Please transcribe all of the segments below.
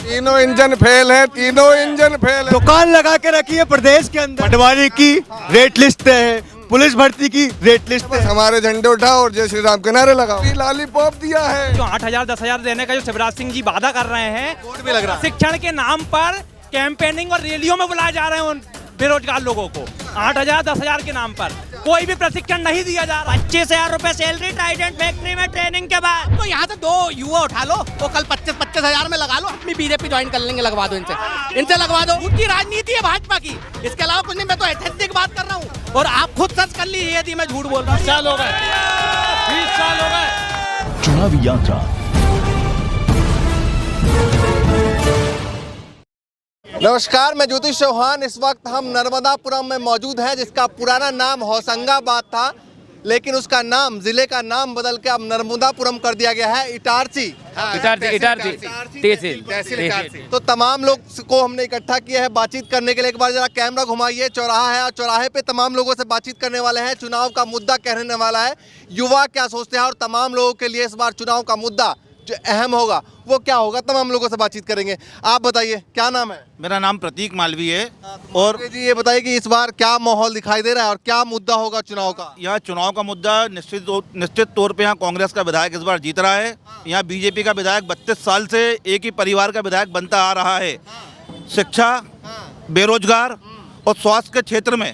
तीनों engine fail है, तीनों इंजन फेल है। दुकान लगा के रखी है प्रदेश के अंदर, पटवारी की रेट लिस्ट है, पुलिस भर्ती की रेट लिस्ट बस है। हमारे झंडे उठाओ और जय श्री राम के नारे लगाओ। लॉलीपॉप दिया है। जो 8,000 10,000 देने का जो शिवराज सिंह जी वादा कर रहे हैं, भी लग रहा है। शिक्षण के नाम पर कैंपेनिंग और रैलियों में बुलाए जा रहे हैं उन बेरोजगार लोगों को। 8,000 10,000 के नाम पर कोई भी प्रशिक्षण नहीं दिया जा रहा। 25,000 रुपए सैलरी ट्राइडेंट फैक्ट्री में ट्रेनिंग के बाद। तो यहाँ से 2 युवा उठा लो, वो कल 25,000 में लगा लो, अपनी बीजेपी ज्वाइन कर लेंगे। लगवा दो इनसे लगवा दो। उनकी राजनीति है भाजपा की, इसके अलावा कुछ नहीं। मैं तो ऐतिहासिक बात कर रहा हूँ और आप खुद सर्च कर लीजिए यदि मैं झूठ बोल रहा हूँ। 20 साल हो गए। चुनावी यात्रा। नमस्कार, मैं ज्योतिष चौहान। इस वक्त हम नर्मदापुरम में मौजूद हैं, जिसका पुराना नाम होशंगाबाद था, लेकिन उसका नाम, जिले का नाम बदल के अब नर्मदापुरम कर दिया गया है। इटारसी। तो तमाम लोग को हमने इकट्ठा किया है बातचीत करने के लिए। एक बार जरा कैमरा घुमाइए। चौराहा है और चौराहे पे तमाम लोगों से बातचीत करने वाले हैं। चुनाव का मुद्दा क्या रहने वाला है, युवा क्या सोचते हैं और तमाम लोगों के लिए इस बार चुनाव का मुद्दा जो अहम होगा वो क्या होगा, तमाम लोगों से बातचीत करेंगे। आप बताइए, क्या नाम है? मेरा नाम प्रतीक मालवी है। और जी ये बताइए कि इस बार क्या माहौल दिखाई दे रहा है और क्या मुद्दा होगा चुनाव का? यहाँ चुनाव का मुद्दा निश्चित तौर पे यहाँ कांग्रेस का विधायक इस बार जीत रहा है। यहाँ बीजेपी का विधायक 32 साल से एक ही परिवार का विधायक बनता आ रहा है। शिक्षा, बेरोजगार और स्वास्थ्य के क्षेत्र में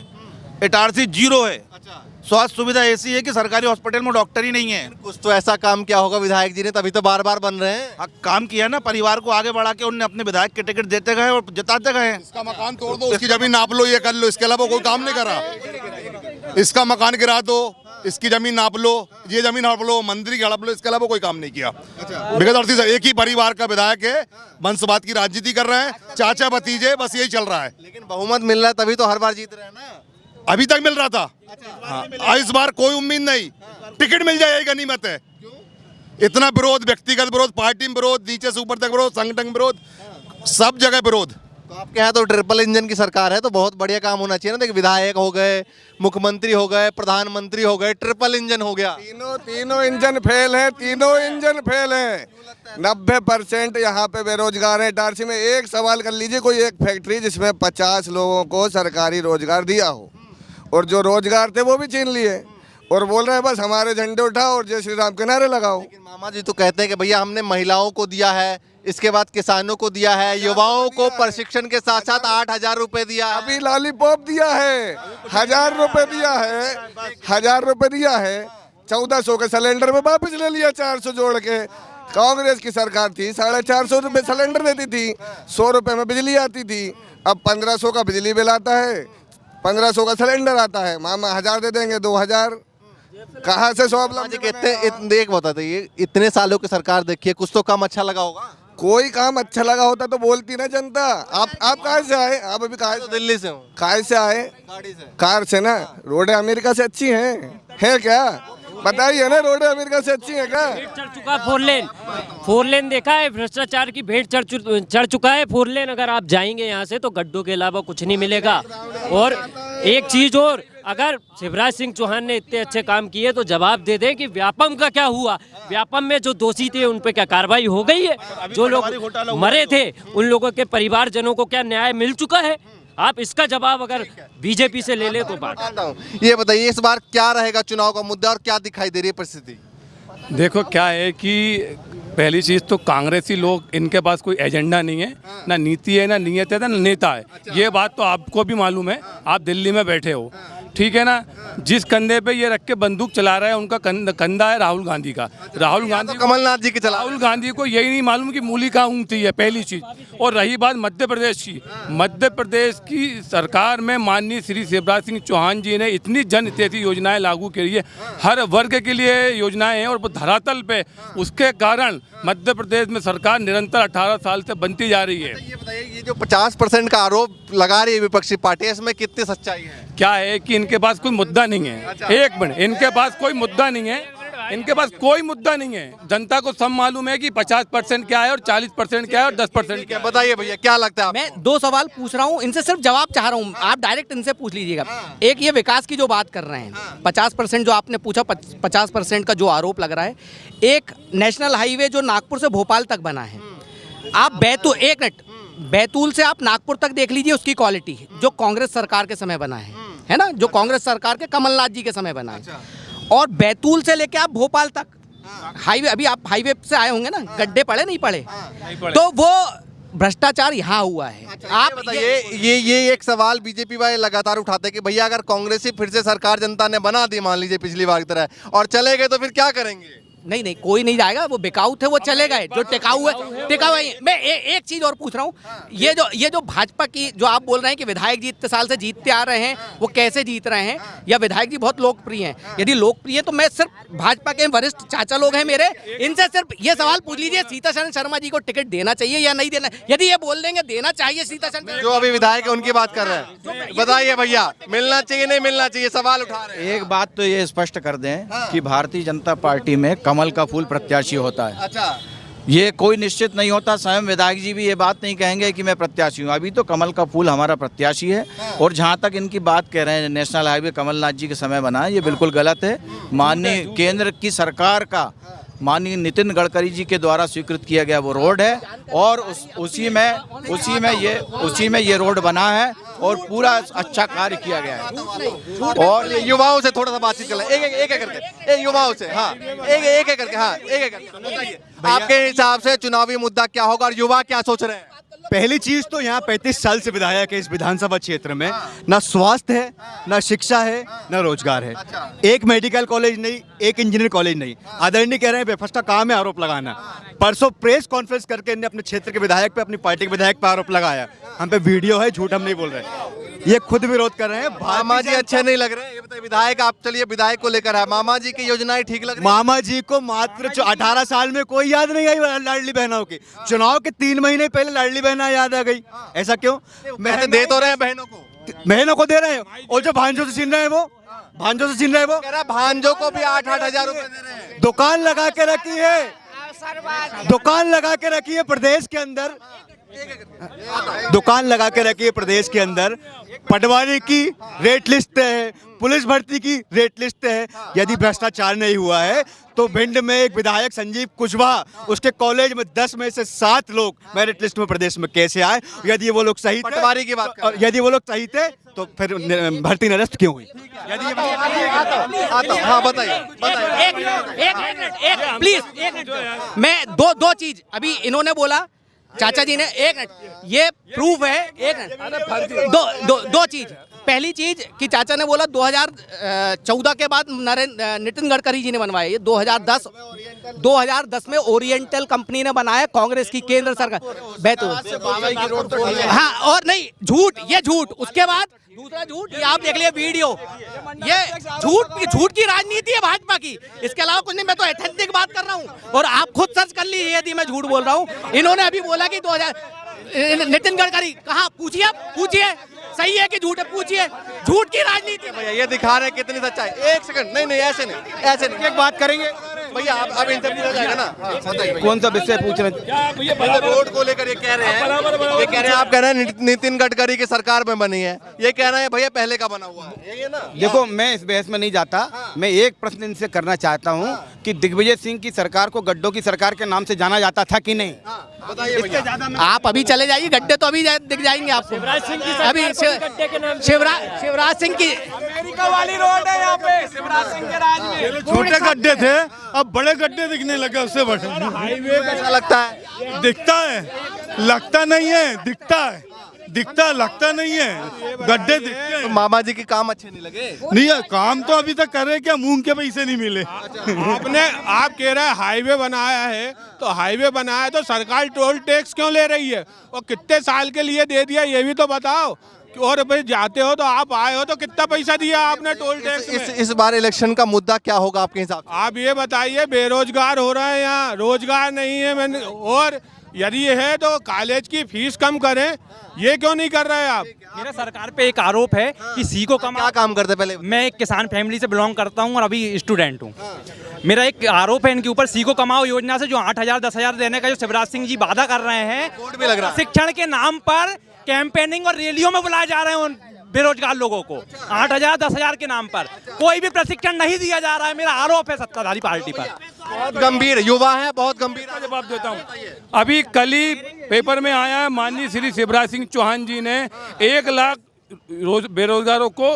इटारसी 0 है। स्वास्थ्य सुविधा ऐसी है कि सरकारी हॉस्पिटल में डॉक्टर ही नहीं है। कुछ तो ऐसा काम किया होगा विधायक जी ने, तभी तो बार बार बन रहे हैं। काम किया ना, परिवार को आगे बढ़ा के उन्होंने अपने विधायक के टिकट देते गए और जिताते गए। इसका मकान तोड़ दो, उसकी जमीन नाप लो, ये कर लो, इसके अलावा कोई काम नहीं करा। इसका मकान गिरा दो, इसकी जमीन नाप लो, ये जमीन हड़प लो, मंदिर हड़प लो, इसके अलावा कोई काम नहीं किया। बिगड़ एक ही परिवार का विधायक है, वंशवाद की राजनीति कर रहे हैं, चाचा भतीजे, बस यही चल रहा है। लेकिन बहुमत मिल रहा है तभी तो हर बार जीत रहे हैं ना। अभी तक मिल रहा था। हाँ, इस बार कोई उम्मीद नहीं, टिकट मिल जाए गनीमत है। इतना विरोध, व्यक्तिगत विरोध, पार्टी में विरोध, नीचे से ऊपर तक विरोध, संगठन विरोध, सब जगह विरोध। तो आपके यहाँ तो ट्रिपल इंजन की सरकार है, तो बहुत बढ़िया काम होना चाहिए ना। देखिए, विधायक हो गए, मुख्यमंत्री हो गए, प्रधानमंत्री हो गए, ट्रिपल इंजन हो गया। तीनों इंजन फेल है, तीनों इंजन फेल है। 90% यहाँ पे बेरोजगार है। इटारसी में एक सवाल कर लीजिए, कोई एक फैक्ट्री जिसमें 50 लोगों को सरकारी रोजगार दिया हो, और जो रोजगार थे वो भी छीन लिए, और बोल रहे हैं बस हमारे झंडे उठाओ और जय श्री राम के नारे लगाओ। लेकिन मामा जी तो कहते हैं कि भैया हमने महिलाओं को दिया है, इसके बाद किसानों को दिया है, युवाओं को प्रशिक्षण के साथ साथ 8,000 रुपए दिया है। अभी लॉलीपॉप दिया है, 1,000 रुपए दिया है, 1,000 रुपए दिया है। 1,400 के सिलेंडर में वापस ले लिया, 400 जोड़ के। कांग्रेस की सरकार थी, 450 रुपए सिलेंडर देती थी, 100 रुपए में बिजली आती थी। अब 1,500 का बिजली बिल आता है, 1,500 का सिलेंडर आता है। मामा 1,000 दे देंगे, 2,000 कहाँ से स्वावलंबी कहते। एक बताते, ये इतने सालों की सरकार देखिए, कुछ तो काम अच्छा लगा होगा। कोई काम अच्छा लगा होता तो बोलती ना जनता। आप कहाँ से आए? आप अभी कहाँ? तो दिल्ली से हूँ। कहाँ से आए? गाड़ी से। कार से ना। रोडें अमेरिका से अच्छी हैं क्या? बताइए ना, रोडें अमेरिका से अच्छी हैं क्या? चढ़ चुका 4 लेन देखा है, भ्रष्टाचार की भेंट चढ़ चुका है 4 लेन। अगर आप जाएंगे यहाँ से तो गड्ढों के अलावा कुछ नहीं मिलेगा। और एक चीज और, अगर शिवराज सिंह चौहान ने इतने अच्छे काम किए तो जवाब दे दें कि व्यापम का क्या हुआ। व्यापम में जो दोषी थे उन पे क्या कार्रवाई हो गई है? जो लोग मरे थे उन लोगों के परिवारजनों को क्या न्याय मिल चुका है? आप इसका जवाब अगर बीजेपी से ले ले तो बात। ये बताइए, इस बार क्या रहेगा चुनाव का मुद्दा और क्या दिखाई दे रही है परिस्थिति? देखो क्या है कि पहली चीज़ तो कांग्रेसी लोग, इनके पास कोई एजेंडा नहीं है, ना नीति है, ना नीयत है, ना नेता है। ये बात तो आपको भी मालूम है, आप दिल्ली में बैठे हो, ठीक है ना। जिस कंधे पे ये रख के बंदूक चला रहा है उनका कंधा है राहुल गांधी का। राहुल गांधी, कमलनाथ जी के चला। राहुल गांधी को यही नहीं मालूम कि मूली कहाँ ऊँगती है, पहली चीज़। और रही बात मध्य प्रदेश की, मध्य प्रदेश की सरकार में माननीय श्री शिवराज सिंह चौहान जी ने इतनी जन हितैषी योजनाएं लागू करी है, हर वर्ग के लिए योजनाएं हैं, और धरातल पे उसके कारण मध्य प्रदेश में सरकार निरंतर 18 साल से बनती जा रही है। ये बताइए, ये जो 50% का आरोप लगा रही है विपक्षी पार्टी, इसमें कितनी सच्चाई है? क्या है कि इनके पास कोई मुद्दा नहीं है। एक मिनट, इनके पास कोई मुद्दा नहीं है, इनके पास कोई मुद्दा नहीं है। जनता को सब मालूम है कि 50% क्या है और 40% क्या है और 10% क्या है। बताइए भैया, क्या लगता है? मैं 2 सवाल पूछ रहा हूँ, इनसे सिर्फ जवाब चाह रहा हूँ, आप डायरेक्ट इनसे पूछ लीजिएगा। एक, ये विकास की जो बात कर रहे हैं, 50% जो आपने पूछा, 50% का जो आरोप लग रहा है। एक, नेशनल हाईवे जो नागपुर से भोपाल तक बना है, आप बैतूल, एक मिनट, बैतूल से आप नागपुर तक देख लीजिए उसकी क्वालिटी जो कांग्रेस सरकार के समय बना है ना, जो कांग्रेस सरकार के कमलनाथ जी के समय बना है। और बैतूल से लेके आप भोपाल तक हाईवे, अभी आप हाईवे से आए होंगे ना, गड्ढे पड़े नहीं पड़े, तो वो भ्रष्टाचार यहाँ हुआ है। आप बताइए, ये एक सवाल बीजेपी वाले लगातार उठाते हैं कि भैया अगर कांग्रेस ही फिर से सरकार जनता ने बना दी, मान लीजिए पिछली बार की तरह, और चले गए तो फिर क्या करेंगे? नहीं, कोई नहीं जाएगा, वो बिकाऊ थे, वो चले गए। जो टिकाऊ है, टिकाऊ है। मैं एक चीज और पूछ रहा हूँ, ये जो भाजपा की जो आप बोल रहे हैं कि विधायक जी इतने साल से जीतते आ रहे हैं, वो कैसे जीत रहे हैं, या विधायक जी बहुत लोकप्रिय हैं? यदि लोकप्रिय है तो मैं सिर्फ भाजपा के वरिष्ठ चाचा लोग हैं मेरे, इनसे सिर्फ ये सवाल पूछ लीजिए, सीतासरन शर्मा जी को टिकट देना चाहिए या नहीं देना? यदि ये बोल देंगे देना चाहिए सीतासरन, जो अभी विधायक है उनकी बात कर रहे हैं, बताइए भैया, मिलना चाहिए नहीं मिलना चाहिए, सवाल उठा रहे हैं। एक बात तो ये स्पष्ट कर दें कि भारतीय जनता पार्टी में कमल का फूल प्रत्याशी होता है। अच्छा, ये कोई निश्चित नहीं होता। स्वयं विधायक जी भी ये बात नहीं कहेंगे कि मैं प्रत्याशी हूँ। अभी तो कमल का फूल हमारा प्रत्याशी है। और जहाँ तक इनकी बात कह रहे हैं नेशनल हाईवे कमलनाथ जी के समय बना है, ये बिल्कुल गलत है। माननीय केंद्र की सरकार का माननीय नितिन गडकरी जी के द्वारा स्वीकृत किया गया वो रोड है, और उसी में ये रोड बना है और पूरा अच्छा कार्य किया गया है। और युवाओं से थोड़ा सा बातचीत कर लें, एक करके, युवाओं से, हाँ, एक करके, हाँ, एक करके बताइए, आपके हिसाब से चुनावी मुद्दा क्या होगा और युवा क्या सोच रहे हैं? पहली चीज तो यहाँ 35 साल से विधायक है इस विधानसभा क्षेत्र में, ना स्वास्थ्य है, ना शिक्षा है, ना रोजगार है। एक मेडिकल कॉलेज नहीं, एक इंजीनियरिंग कॉलेज नहीं। आदरणीय कह रहे हैं बेफस का काम है आरोप लगाना। परसों प्रेस कॉन्फ्रेंस करके इन्हें अपने क्षेत्र के विधायक पे, अपनी पार्टी के विधायक पे आरोप लगाया। हम पे वीडियो है, झूठ हम नहीं बोल रहे। ये खुद विरोध कर रहे हैं। मामा जी अच्छे नहीं लग रहे, ये बताइए, विधायक आप, चलिए विधायक को लेकर आए, मामा जी की योजनाएं ठीक लग रही? मामा जी को मात्र 18 साल में कोई याद नहीं आई लाडली बहनों की। चुनाव के 3 महीने पहले लाडली बहना याद आ गई। ऐसा क्यों? मैंने दे तो रहे हैं बहनों को दे रहे हैं, और जो भांजों से छीन रहे हैं वो भांजों को भी 8-8 हजार रुपए दे रहे हैं। दुकान लगा के रखी है प्रदेश के अंदर, दुकान लगा के रखी है प्रदेश के अंदर। पटवारी की रेट लिस्ट है, पुलिस भर्ती की रेट लिस्ट है। यदि भ्रष्टाचार नहीं हुआ है तो भिंड में एक विधायक संजीव कुशवाहा, उसके कॉलेज में 10 में से 7 लोग मेरिट लिस्ट में प्रदेश में कैसे आए? यदि वो लोग सही, पटवारी की बात और यदि वो लोग सही थे तो फिर भर्ती निरस्त क्यों हुई? यदि हाँ बताइए, एक प्लीज, एक मिनट, मैं दो चीज अभी इन्होंने बोला चाचा जी ने, एक मिनट, ये प्रूफ है, एक मिनट, दो चीज। पहली चीज कि चाचा ने बोला 2014 के बाद नितिन गडकरी जी ने बनवाया। ये 2010 में ओरिएंटल कंपनी ने बनाया, कांग्रेस की केंद्र सरकार, बैतूल। हाँ, और नहीं, ये झूठ। उसके बाद दूसरा झूठ, ये आप देख लिया वीडियो, ये झूठ की राजनीति है भाजपा की, इसके अलावा कुछ नहीं। मैं तो एथेंटिक बात कर रहा हूँ, और आप खुद सर्च कर लीजिए यदि मैं झूठ बोल रहा हूँ। इन्होंने अभी बोला कि 2000 नितिन गडकरी, कहाँ? पूछिए सही है कि झूठ है, पूछिए। झूठ की राजनीति भैया, ये दिखा रहे हैं कितनी सच्चाई। एक सेकंड, नहीं, ऐसे नहीं, एक बात करेंगे भैया, अब इंटरव्यू हो जाएगा ना। कौन सा विषय पूछ रहे हैं? रोड को लेकर ये कह रहे हैं, आप कह रहे हैं नितिन गडकरी की सरकार में बनी है, ये कह रहे हैं भैया पहले का बना हुआ है, ये ना। देखो, मैं इस बहस में नहीं जाता। मैं एक प्रश्न इनसे करना चाहता हूं कि दिग्विजय सिंह की सरकार को गड्ढों की सरकार के नाम से जाना जाता था कि नहीं? बताइए भैया। आप अभी चले जाइए, गड्ढे तो अभी दिख जाएंगे आपको। अभी शिवराज सिंह की अमेरिका वाली रोड है यहाँ पे, शिवराज सिंह के राज में। छोटे गड्ढे थे, अब बड़े गड्ढे दिखने लगे। उससे बड़े हाईवे कैसा लगता है? दिखता है, लगता नहीं है, दिखता लगता नहीं है, गड्ढे दिखते हैं। तो मामा जी के काम अच्छे नहीं लगे? नहीं है, काम तो अभी तक कर रहे, क्या मूंग के पैसे नहीं मिले? आप कह रहे हैं हाईवे बनाया है, तो हाईवे बनाया है तो सरकार टोल टैक्स क्यों ले रही है, और कितने साल के लिए दे दिया ये भी तो बताओ। और भाई जाते हो तो आप आए हो तो कितना पैसा दिया आपने टोल टैक्स में? इस बार इलेक्शन का मुद्दा क्या होगा आपके हिसाब से? आप ये बताइए, बेरोजगार हो रहे हैं यहाँ, रोजगार नहीं है। मैंने, और यदि ये है तो कॉलेज की फीस कम करें, ये क्यों नहीं कर रहे आप? मेरा सरकार पे एक आरोप है कि सी को कम। क्या काम करते पहले? मैं एक किसान फैमिली से बिलोंग करता हूं और अभी स्टूडेंट हूं। मेरा एक आरोप है इनके ऊपर, सी को कमाओ योजना से जो 8,000 10,000 देने का जो शिवराज सिंह जी वादा कर रहे हैं, भी लग रहा है। शिक्षण के नाम पर कैंपेनिंग और रैलियों में बुलाए जा रहे हैं उन बेरोजगार लोगों को 8,000 10,000 के नाम पर। कोई भी प्रशिक्षण नहीं दिया जा रहा है, मेरा आरोप है सत्ताधारी पार्टी पर। बहुत गंभीर युवा है, बहुत गंभीर का जवाब देता हूँ। अभी कल ही पेपर में आया है, माननीय श्री शिवराज सिंह चौहान जी ने 1 लाख बेरोजगारों को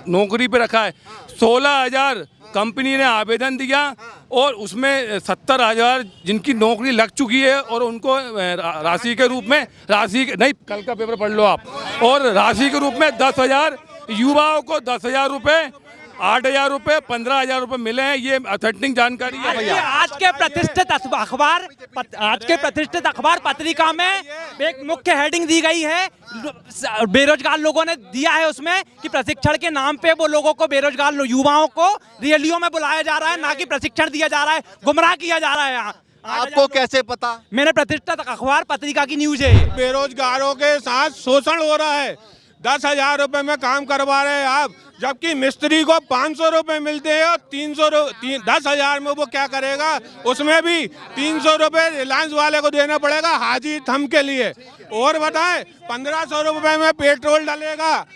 नौकरी पे रखा है। 16,000 कंपनी ने आवेदन दिया और उसमें 70,000 जिनकी नौकरी लग चुकी है और उनको राशि के रूप में नहीं, कल का पेपर पढ़ लो आप, और राशि के रूप में 10,000 युवाओं को 10,000 रुपये, 8,000 रुपये, 15,000 रुपये मिले हैं। ये अथेंटिक जानकारी है। आज के प्रतिष्ठित अखबार पत्रिका में एक मुख्य हेडिंग दी गई है, बेरोजगार लोगों ने दिया है उसमें कि प्रशिक्षण के नाम पे वो लोगों को, बेरोजगार युवाओं को रैलियों में बुलाया जा रहा है, ना कि प्रशिक्षण दिया जा रहा है, गुमराह किया जा रहा है। यहाँ आपको कैसे पता? मैंने प्रतिष्ठित अखबार पत्रिका की न्यूज है। बेरोजगारों के साथ शोषण हो रहा है। 10,000 रुपए में काम करवा रहे हैं आप, जबकि मिस्त्री को 500 रुपए मिलते हैं और 10,000 में वो क्या करेगा? उसमें भी 300 रुपए रिलायंस वाले को देना पड़ेगा हाजी थम के लिए। और बताएं 1,500 रुपए में पेट्रोल डलेगा।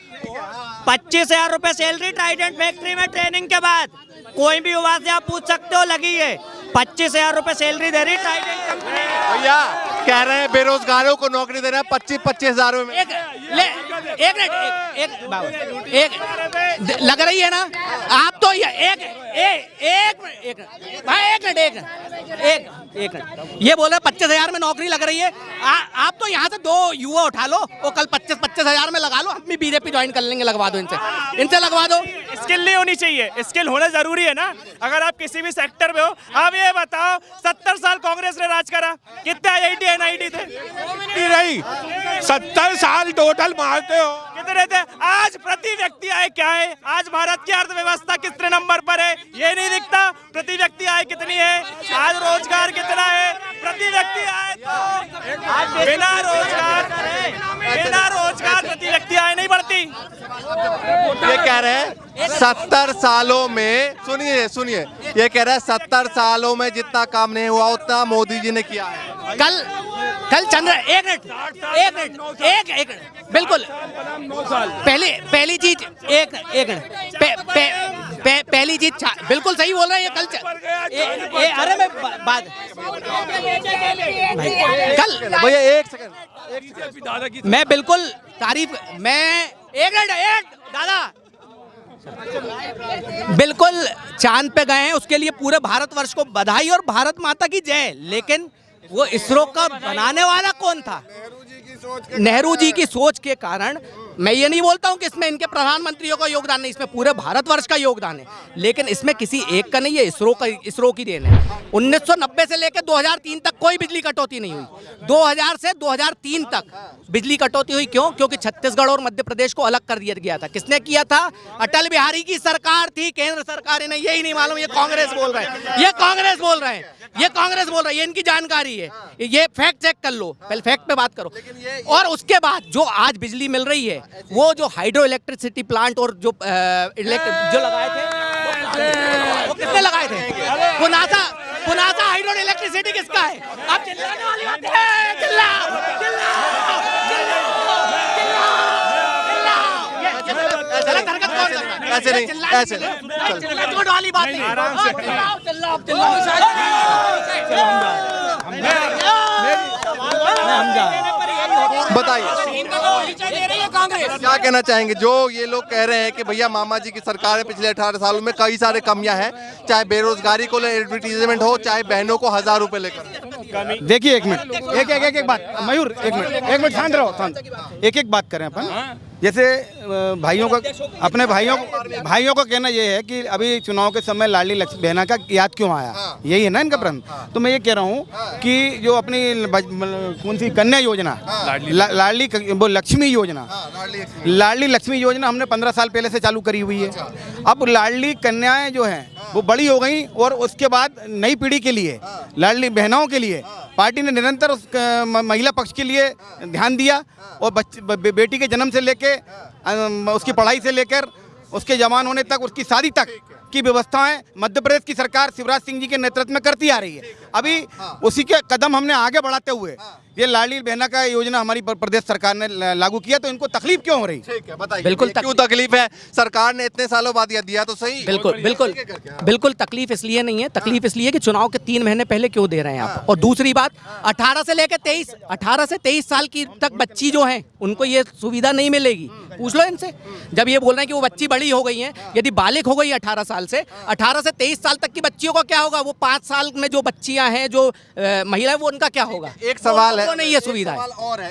25,000 रुपए सैलरी ट्राइडेंट फैक्ट्री में ट्रेनिंग के बाद। कोई भी युवा से आप पूछ सकते हो, लगी है 25,000 रुपए सैलरी दे रही ट्राइडेंट कंपनी। भैया कह रहे हैं बेरोजगारों को नौकरी दे रहे हैं 25,000 में। एक लग रही है ना आप तो एक ये बोल रहे 25,000 में नौकरी लग रही है। आप तो यहाँ से 2 युवा उठा लो और कल 25,000 में लगा लो, हम भी बीजेपी ज्वाइन कर लेंगे। लगवा दो इनसे लगवा दो। स्किल नहीं होनी चाहिए, स्किल होना जरूरी है ना। अगर आप किसी भी सेक्टर में हो, आप ये बताओ 70 साल कांग्रेस ने राज करा, कितने IIT NIT थे? रही 70 साल टोटल मारते हो। कितने थे? आज प्रति व्यक्ति आय क्या है? आज भारत की अर्थव्यवस्था कितने नंबर पर है ये नहीं दिखता। प्रति व्यक्ति आय कितनी है? आज रोजगार कितना है? प्रति व्यक्ति आय तो बिना रोजगार प्रति व्यक्ति आय नहीं बढ़ती। ये कह रहे हैं 70 सालों में, सुनिए ये कह रहे हैं 70 सालों में जितना काम नहीं हुआ उतना मोदी जी ने किया है। कल चंद्र एक मिनट बिल्कुल पहली चीज पहली चीज बिल्कुल सही बोल रहा है। ये कल अरे मैं बात कल भैया एक सेकंड मैं बिल्कुल तारीफ दादा बिल्कुल चांद पे गए हैं, उसके लिए पूरे भारतवर्ष को बधाई और भारत माता की जय। लेकिन वो इसरो का बनाने वाला कौन था? नेहरू जी की सोच के कारण। मैं ये नहीं बोलता हूँ कि इसमें इनके प्रधानमंत्रियों का योगदान नहीं, इसमें पूरे भारतवर्ष का योगदान है, लेकिन इसमें किसी एक का नहीं है, इसरो की देन है। 1990 से लेकर 2003 तक कोई बिजली कटौती नहीं हुई। 2000 से 2003 तक बिजली कटौती हुई। क्यों? क्योंकि छत्तीसगढ़ और मध्य प्रदेश को अलग कर दिया गया था। किसने किया था? अटल बिहारी की सरकार थी, केंद्र सरकार ने। यही नहीं मालूम, ये कांग्रेस बोल रहे हैं, ये कांग्रेस बोल रहे हैं, ये इनकी जानकारी है। ये फैक्ट चेक कर लो, पहले फैक्ट पे बात करो। और उसके बाद जो आज बिजली मिल रही है, वो जो हाइड्रो इलेक्ट्रिसिटी प्लांट और जो लगाए थे, वो किसने लगाए थे? वो नासा हाइड्रो इलेक्ट्रिसिटी किसका है? आप चिल्लाने वाली बात है, ऐसे वाली बात नहीं। बताइए क्या कहना चाहेंगे जो ये लोग कह रहे हैं कि भैया मामा जी की सरकार है, पिछले 18 सालों में कई सारे कमियां हैं, चाहे बेरोजगारी को ले एडवर्टीजमेंट हो, चाहे बहनों को 1,000 रुपए लेकर। देखिए एक मिनट एक बात मयूर, एक मिनट शांत रहो, एक बात करें अपन। जैसे अपने भाइयों को कहना ये है कि अभी चुनाव के समय लाडली बहना का याद क्यों आया, यही है ना इनका प्रश्न। तो मैं ये कह रहा हूँ कि जो अपनी कौन सी कन्या योजना, लाडली लक्ष्मी योजना हमने 15 साल पहले से चालू करी हुई है। अब लाडली कन्याएं जो हैं वो बड़ी हो गई और उसके बाद नई पीढ़ी के लिए, लाडली बहनों के लिए पार्टी ने निरंतर उस महिला पक्ष के लिए ध्यान दिया और बेटी के जन्म से लेकर उसकी पढ़ाई से लेकर उसके जवान होने तक, उसकी शादी तक की व्यवस्थाएं मध्य प्रदेश की सरकार शिवराज सिंह जी के नेतृत्व में करती आ रही है। अभी उसी के कदम हमने आगे बढ़ाते हुए ये लाडली बहना का योजना हमारी प्रदेश सरकार ने लागू किया, तो इनको तकलीफ क्यों हो रही? ठीक है, बताइए बिल्कुल क्यों तकलीफ है? सरकार ने इतने सालों बाद यह दिया तो सही। बिल्कुल बिल्कुल बिल्कुल तकलीफ इसलिए नहीं है, तकलीफ इसलिए कि चुनाव के 3 महीने पहले क्यों दे रहे हैं आप। और दूसरी बात 18 से 23 साल की तक बच्ची जो है उनको ये सुविधा नहीं मिलेगी। पूछ लो इनसे, जब ये बोल रहे हैं कि वो बच्ची बड़ी हो गई है, यदि बालिग हो गई 18 साल से, 18 से 23 साल तक की बच्चियों का क्या होगा? वो 5 साल में जो बच्चियां हैं, जो महिला है, वो उनका क्या होगा? एक सवाल है, नहीं ये सुविधा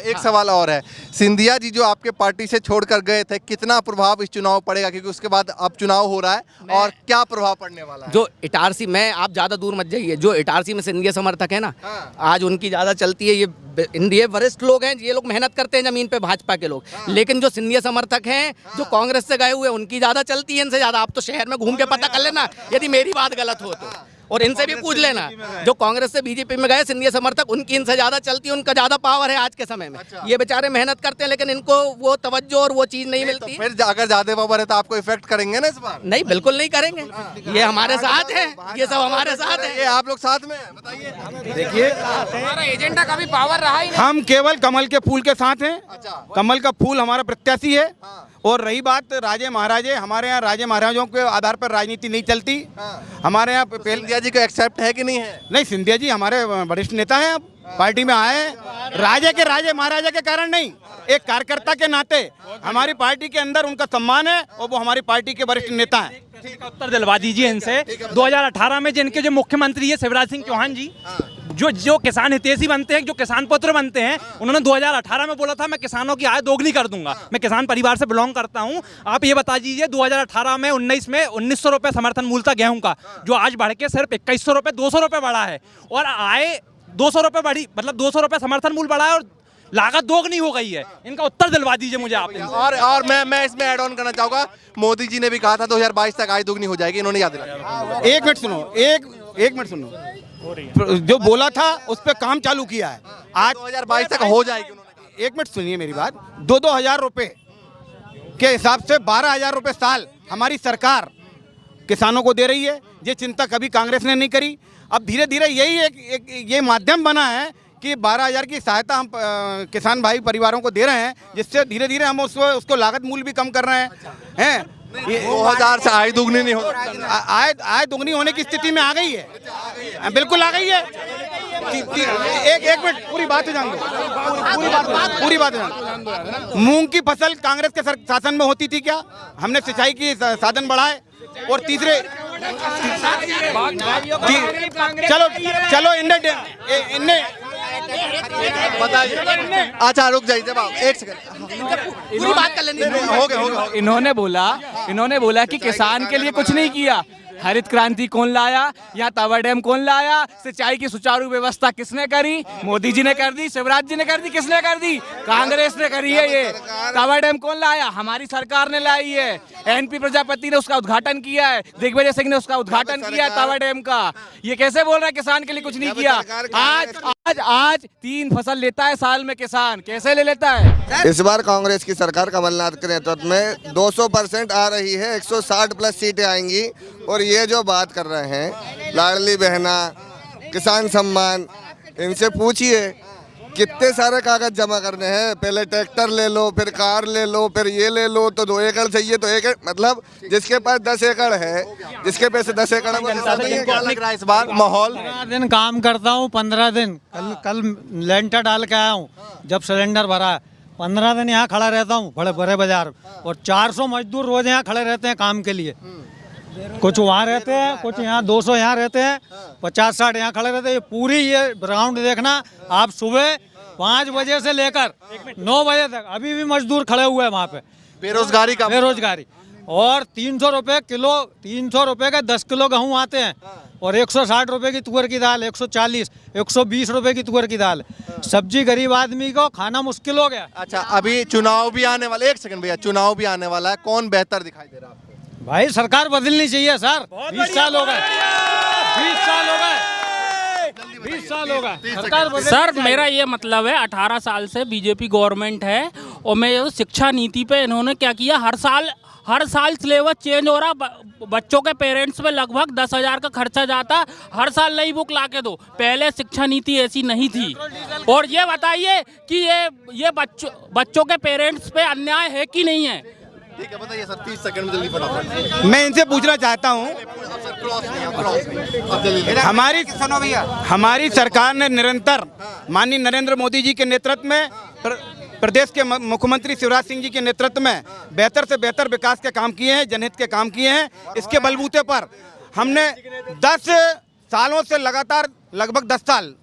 एक सवाल और है, सिंधिया जी जो आपके पार्टी से छोड़कर गए थे, कितना प्रभाव इस चुनाव पड़ेगा? क्योंकि उसके बाद अब चुनाव हो रहा है और क्या प्रभाव पड़ने वाला है? जो इटारसी में, आप ज्यादा दूर मत जाइए, जो इटारसी में सिंधिया समर्थक है ना, आज उनकी ज्यादा चलती है। ये वरिष्ठ लोग हैं, ये लोग मेहनत करते हैं जमीन पे, भाजपा के लोग, लेकिन जो सिंधिया समर्थक हैं, जो कांग्रेस से गए हुए, उनकी ज्यादा चलती है इनसे ज्यादा। आप तो शहर में घूम के पता कर लेना यदि मेरी बात गलत हो तो, और इनसे भी पूछ लेना। जो कांग्रेस से बीजेपी में गए सिंधिया समर्थक, उनकी इनसे ज्यादा चलती है, उनका ज्यादा पावर है आज के समय में। ये बेचारे मेहनत करते हैं, लेकिन इनको वो तवज्जो और वो चीज नहीं मिलती। तो फिर अगर ज्यादा पावर है तो आपको इफेक्ट करेंगे ना इस बार? नहीं, बिल्कुल नहीं करेंगे, ये हमारे साथ है, ये सब हमारे साथ है। ये आप लोग साथ में हैं, बताइए। देखिए, हमारा एजेंडा का भी पावर रहा ही नहीं। हम केवल कमल के फूल के साथ हैं। कमल का फूल हमारा प्रत्याशी है। और रही बात राजे महाराजे, हमारे यहाँ राजे महाराजों के आधार पर राजनीति नहीं चलती। हमारे यहाँ सिंधिया जी को एक्सेप्ट है कि नहीं है? नहीं, सिंधिया जी हमारे वरिष्ठ नेता हैं, अब पार्टी में आए हैं। राजे महाराजा के कारण नहीं, एक कार्यकर्ता के नाते हमारी पार्टी के अंदर उनका सम्मान है और वो हमारी पार्टी के वरिष्ठ नेता हैं। उत्तर दिलवा दीजिए इनसे। 2018 में जिनके जो मुख्यमंत्री है शिवराज सिंह चौहान जी, जो किसान हितैषी बनते हैं, जो किसान पुत्र बनते हैं, उन्होंने 2018 में बोला था मैं किसानों की आय दोगुनी कर दूंगा। मैं किसान परिवार से बिलोंग करता हूं। आप ये बता दीजिए 2018 में 1900 रुपए समर्थन मूल्य था गेहूं का, जो आज बढ़ के सिर्फ 2100 रुपए 200 रुपए बढ़ा है। और आय 200 रुपए बढ़ी, मतलब 200 रुपए समर्थन मूल्य बढ़ा है और लागत दोगुनी हो गई है। इनका उत्तर दिलवा दीजिए मुझे आप। और मैं इसमें ऐड ऑन करना चाहूंगा, मोदी जी ने भी कहा था 2022 तक आय दोगुनी हो जाएगी, इन्होंने याद दिलाया। एक मिनट सुनो, जो बोला था उस पर काम चालू किया है। आज 2022 तक हो जाएगी उन्होंने। एक मिनट सुनिए मेरी बात। 2-2 हजार रुपए के हिसाब से 12,000 रुपए साल हमारी सरकार किसानों को दे रही है। ये चिंता कभी कांग्रेस ने नहीं करी। अब धीरे धीरे यही एक ये माध्यम बना है कि 12,000 की सहायता हम किसान भाई परिवारों को दे रहे हैं, जिससे धीरे धीरे हम उसको लागत मूल्य भी कम कर रहे हैं। 2000 से आय दुगनी नहीं हो, आय दुगनी होने की स्थिति में आ गई है, बिल्कुल आ गई है। एक मिनट, पूरी बात जान दो, पूरी बात जान दो। मूंग की फसल कांग्रेस के शासन में होती थी क्या? हमने सिंचाई की साधन बढ़ाए। और तीसरे चलो इनने बताइए। अच्छा रुक जाइए, जब आप एक सेकंड पूरी बात कर लेनी हो गया। इन्होंने बोला कि किसान के लिए कुछ नहीं किया। हरित क्रांति कौन लाया? यहाँ टावर डैम कौन लाया? सिंचाई की सुचारू व्यवस्था किसने करी? मोदी जी ने कर दी, शिवराज जी ने कर दी, किसने कर दी? कांग्रेस ने करी है। ये टावर डैम कौन लाया? हमारी सरकार ने लाई है। एनपी प्रजापति ने उसका उद्घाटन किया है, दिग्विजय सिंह ने उसका उद्घाटन किया है टावर डैम का। ये कैसे बोल रहा है किसान के लिए कुछ नहीं किया? आज 3 फसल लेता है साल में किसान, कैसे ले लेता है? इस बार कांग्रेस की सरकार कमलनाथ के नेतृत्व में 200% आ रही है, 160 प्लस सीटें आएंगी। और ये जो बात कर रहे हैं लाडली बहना, किसान सम्मान, इनसे पूछिए कितने सारे कागज जमा करने हैं। पहले ट्रैक्टर ले लो, फिर कार ले लो, फिर ये ले लो, तो 2 एकड़ चाहिए, तो 1 मतलब जिसके पास 10 एकड़ है, जिसके पैसे 10 एकड़ है, क्या लग रहा है इस बार माहौल? 15 दिन काम करता हूँ, 15 दिन कल लेंटर डाल के आया हूँ। जब सिलेंडर भरा है 15 दिन यहाँ खड़ा रहता हूँ बड़े बाजार, और 400 मजदूर रोज यहाँ खड़े रहते हैं काम के लिए। कुछ वहाँ रहते हैं, कुछ यहाँ 200 यहाँ रहते हैं, 50-60 यहाँ खड़े रहते हैं। ये पूरी ये ग्राउंड देखना आप, सुबह 5 बजे से लेकर 9 बजे तक अभी भी मजदूर खड़े हुए हैं वहाँ पे। बेरोजगारी का बेरोजगारी। और 300 रुपये किलो, 300 रुपये का 10 किलो गेहूँ आते हैं, और 160 रुपये की तुअर की दाल, 140, 120 रुपये की तुअर की दाल। सब्जी गरीब आदमी को खाना मुश्किल हो गया। अच्छा, अभी चुनाव भी आने वाला, एक सेकंड भैया, चुनाव भी आने वाला है, कौन बेहतर दिखाई दे रहा है आपको? भाई सरकार बदलनी चाहिए सर। 20 साल हो गए, 20 साल हो गए, 20 साल हो गए सरकार। सर मेरा ये मतलब है 18 साल से बीजेपी गवर्नमेंट है और मैं शिक्षा नीति पे इन्होंने क्या किया, हर साल सिलेबस चेंज हो रहा, बच्चों के पेरेंट्स पे लगभग 10,000 का खर्चा जाता, हर साल नई बुक ला के दो। पहले शिक्षा नीति ऐसी नहीं थी। और ये बताइए कि ये बच्चों के पेरेंट्स पे अन्याय है कि नहीं है? ठीक है, बताइए सर, 30 सेकंड में जल्दी फटाफट। मैं इनसे पूछना चाहता हूँ, हमारी सरकार ने निरंतर माननीय नरेंद्र मोदी जी के नेतृत्व में, प्रदेश के मुख्यमंत्री शिवराज सिंह जी के नेतृत्व में बेहतर से बेहतर विकास के काम किए हैं, जनहित के काम किए हैं। इसके बलबूते पर हमने 10 सालों से लगातार, लगभग 10 साल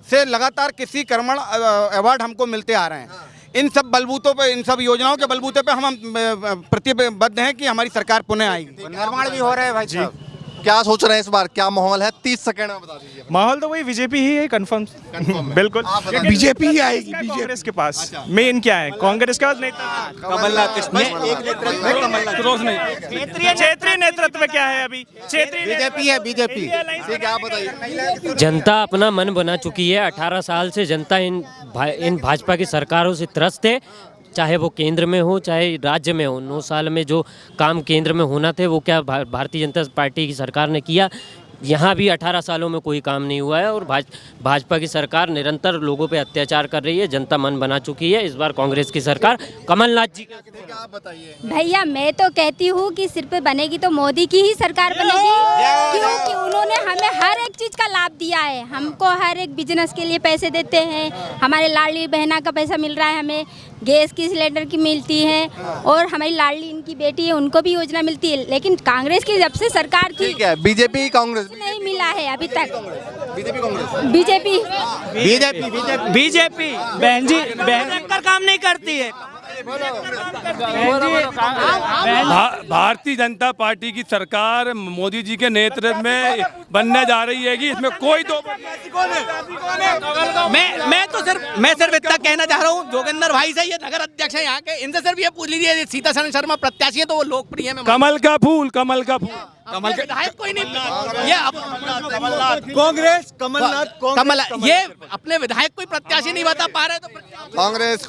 से लगातार कृषि कर्मण अवार्ड हमको मिलते आ रहे हैं। इन सब बलबूतों पे, इन सब योजनाओं के बलबूते पे हम प्रतिबद्ध हैं कि हमारी सरकार पुनः आएगी। निर्माण भी हो रहा है भाई साहब, क्या सोच रहे हैं इस बार, क्या माहौल है? 30 सेकंड में बता दीजिए। माहौल तो वही बीजेपी ही है, कंफर्म बिल्कुल बीजेपी ही आएगी। कांग्रेस के पास मेन क्या है, कांग्रेस के पास नेता कमलनाथ, क्षेत्रीय नेतृत्व में क्या है अभी? क्षेत्रीय बीजेपी है, बीजेपी। ठीक है, आप बताइए। जनता अपना मन बना चुकी है। 18 साल से जनता इन भाजपा की सरकारों से त्रस्त है, चाहे वो केंद्र में हो चाहे राज्य में हो। 9 साल में जो काम केंद्र में होना थे वो क्या भारतीय जनता पार्टी की सरकार ने किया? यहाँ भी 18 सालों में कोई काम नहीं हुआ है। और भाजपा की सरकार निरंतर लोगों पे अत्याचार कर रही है, जनता मन बना चुकी है। इस बार कांग्रेस की सरकार, कमलनाथ जी आप बताइए। भैया मैं तो कहती हूँ कि सिर्फ बनेगी तो मोदी की ही सरकार बनेगी, क्योंकि उन्होंने हमें हर एक चीज़ का लाभ दिया है। हमको हर एक बिजनेस के लिए पैसे देते हैं, हमारे लाडली बहना का पैसा मिल रहा है, हमें गैस की सिलेंडर की मिलती है, और हमारी लाडली इनकी बेटी है उनको भी योजना मिलती है। लेकिन कांग्रेस की जब से सरकार थी, ठीक है, बीजेपी कांग्रेस नहीं मिला है अभी तक। बीजेपी कांग्रेस, बीजेपी बहन जी, बहन काम नहीं करती है। भारतीय जनता पार्टी की सरकार मोदी जी के नेतृत्व में बनने जा रही है कि इसमें कोई दो मैं सिर्फ इतना कहना चाह रहा हूँ, जोगिंदर भाई से, ये नगर अध्यक्ष है यहाँ के, इनसे सिर्फ ये पूछ लीजिए, सीतासरण शर्मा प्रत्याशी है तो वो लोकप्रिय है। कमल का फूल, कमल का फूल, विधायक कोई नहीं, ये कांग्रेस, ये अपने विधायक कोई प्रत्याशी नहीं बता पा रहे, तो कांग्रेस।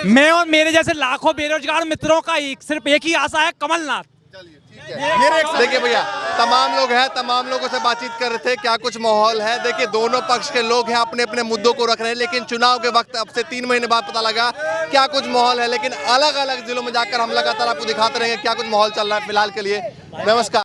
मैं और मेरे जैसे लाखों बेरोजगार मित्रों का सिर्फ एक ही आशा है, कमलनाथ। देखिए भैया, तमाम लोग हैं, तमाम लोगों से बातचीत कर रहे थे, क्या कुछ माहौल है। देखिए दोनों पक्ष के लोग हैं, अपने अपने मुद्दों को रख रहे हैं, लेकिन चुनाव के वक्त अब से 3 महीने बाद पता लगा क्या कुछ माहौल है। लेकिन अलग अलग जिलों में जाकर हम लगातार आपको दिखाते रहेंगे क्या कुछ माहौल चल रहा है। फिलहाल के लिए नमस्कार।